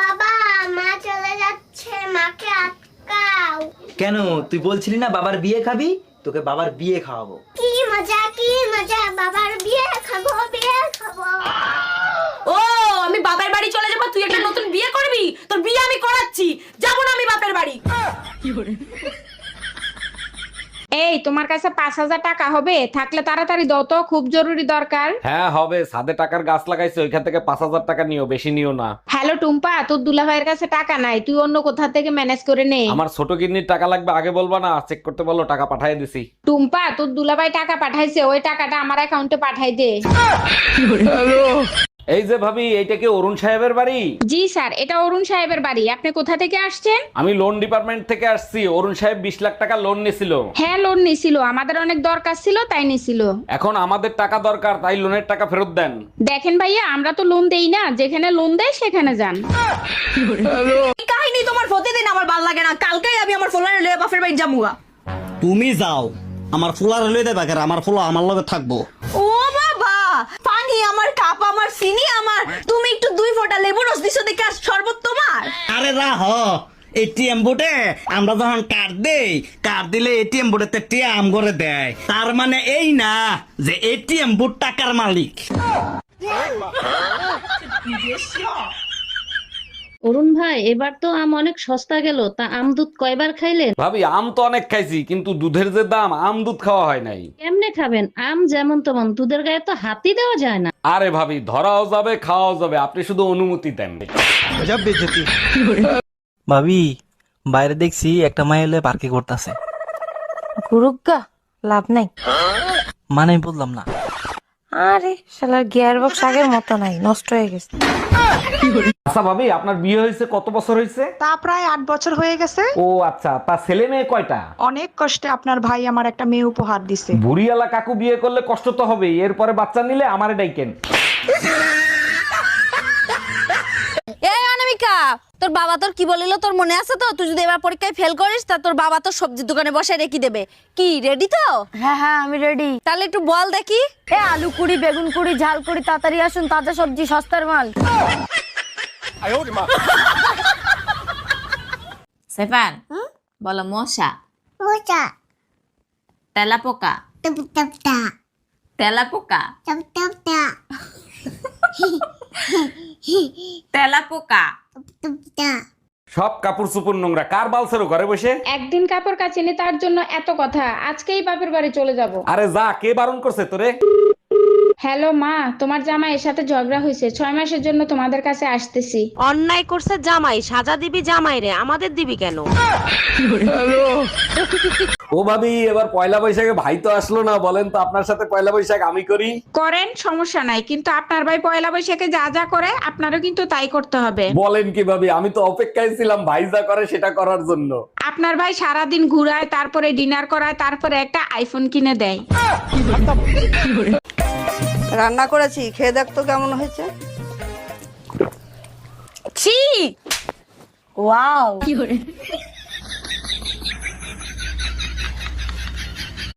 বাবা, মা চলে যাচ্ছে, মাকে আটকাও। কেন, তুই বলছিলি না বাবার বিয়ে খাবি? তোকে বাবার বিয়ে খাওয়াবো। কি মজা, কি মজা, বাবার বিয়ে খাবো, বিয়ে খাবো। ও, আমি বাপের বাড়ি চলে যাবো, তুই একটা নতুন বিয়ে করবি? তোর বিয়ে আমি করাচ্ছি, যাবো না আমি বাপের বাড়ি। এই, তোমার কাছে 5,000 টাকা হবে? থাকলে তাড়াতাড়ি দাও তো, খুব জরুরি দরকার। হ্যাঁ হবে, ছাদে টাকার গাছ লাগাইছে, ওইখান থেকে 5,000 টাকা নিও, বেশি নিও না। হ্যালো টুম্পা, তোর দুলাভাইয়ের কাছে টাকা নাই, তুই অন্য কোথা থেকে ম্যানেজ করে নে। আমার ছোট কিডনির টাকা লাগবে, আগে বলবা না? চেক করতে বলো, টাকা পাঠিয়ে দিছি। টুম্পা, তোর দুলাভাই টাকা পাঠাইছে, ওই টাকাটা আমার অ্যাকাউন্টে পাঠাই দে। এই যে ভাবি, এইটা কি অরুণ সাহেবের বাড়ি? জি স্যার, এটা অরুণ সাহেবের বাড়ি। আপনি কোথা থেকে আসছেন? আমি লোন ডিপার্টমেন্ট থেকে আসছি। অরুণ সাহেব 20 লাখ টাকা লোন নিছিল। হ্যাঁ, লোন নিছিল, আমাদের অনেক দরকার ছিল তাই নিছিল। এখন আমাদের টাকা দরকার, তাই লোনের টাকা ফেরত দেন। দেখেন ভাইয়া, আমরা তো লোন দেই না, যেখানে লোন দেয় সেখানে যান। এই কাহিনী তোমার প্রতিদিন আমার ভাল লাগে না। কালকেই আমি আমার ফোলারে লয়ে বাপের বাড়ি যামুগা। তুমি যাও, আমার ফুলার লই দেবা, আমার ফুলা আমার লগে থাকবো। ও বাবা, পানি আমার, কাপ আমার, চিনি আমার, তুমি একটু 2 ফোঁটা লেবু রস দিছো দেখে আর শরবত তোমার। আরে রাহ, এটিএম বুটে আমরা যখন কার্ড দেই, কার্ড দিলে এটিএম বুটেতে টিয়া আম করে দেয়। তার মানে এই না যে এটিএম বুট টাকার মালিক। অরুণ ভাই, এবার তো আম অনেক সস্তা গেল, তা আম দুধ কয়বার খাইলেন? ভাবি, আম তো অনেক খাইছি, কিন্তু দুধের যে দাম, আম দুধ খাওয়া হয় নাই। কেমনে খাবেন? আম যেমন তেমন, দুধের গায়ে তো হাতই দেওয়া যায় না। আরে ভাবি, ধরাও যাবে, খাওয়াও যাবে, আপনি শুধু অনুমতি দেন। ভাবি, বাইরে দেখছি একটা মাই এলে পার্কে করতেছে। গুরুগা, লাভ নাই। মানে আমি বললাম না। আরে শালার গিয়ার বক্স আগের মতো নাই, নষ্ট হয়ে গেছে। আচ্ছা ভাবি, আপনার বিয়ে হয়েছে কত বছর হয়েছে? তা প্রায় 8 বছর হয়ে গেছে। ও আচ্ছা, তা ছেলে মেয়ে কয়টা? অনেক কষ্টে আপনার ভাই আমার একটা মেয়ে উপহার দিছে। বুড়িয়ালা কাকু বিয়ে করলে কষ্ট তো হবে, এরপরে বাচ্চা নিলে আমারে ডাইকেন। এই অনামিকা, তোর বাবা তোর কি বলিল তোর মনে আছে তো? তুই যদি এবার পরীক্ষায় ফেল করিস তা তোর বাবা তোর সবজির দোকানে বসে রেখে দেবে। কি রেডি তো? হ্যাঁ হ্যাঁ, আমি রেডি। তাহলে একটু বল দেখি। এ আলু কুড়ি, বেগুন কুড়ি, ঝাল কুড়ি, তাড়াতাড়ি আসুন, তাজা সবজি, সস্তার মাল। সেফান, বলো মশা, মোচা, তেলাপোকা, টপ টপ টা, তেলাপোকা, টপ টপ টা, তেলাপোকা। টপ টপ টা। সব কাপড় চোপড় নোংরা, কার বালছেরো ঘরে বসে? একদিন কাপড় কাচিনি, তার জন্য এত কথা। আজকেই বাপের বাড়ি চলে যাব। আরে যা, কে বারণ করছে তোরে? হ্যালো মা, তোমার জামাইয়ের সাথে ঝগড়া হয়েছে, 6 মাসের জন্য তোমাদের কাছে আসতেছি। অন্যায় করছে জামাই, সাজা দিবি জামাই রে, আমাদের দিবি কেন? ও ভাবি, এবার পয়লা বৈশাখে ভাই তো আসলো না, বলেন তো আপনার সাথে পয়লা বৈশাখ আমি করি? করেন, সমস্যা নাই, কিন্তু আপনার ভাই পয়লা বৈশাখে যা যা করে আপনারও কিন্তু তাই করতে হবে। বলেন কি ভাবি, আমি তো অপেক্ষায় ছিলাম ভাই যা করে সেটা করার জন্য। আপনার ভাই সারাদিন ঘুরায়, তারপরে ডিনার করায়, তারপরে একটা আইফোন কিনে দেয়। রান্না করেছি, খেয়ে দেখ তো কেমন হয়েছে। ছি, ওয়াও।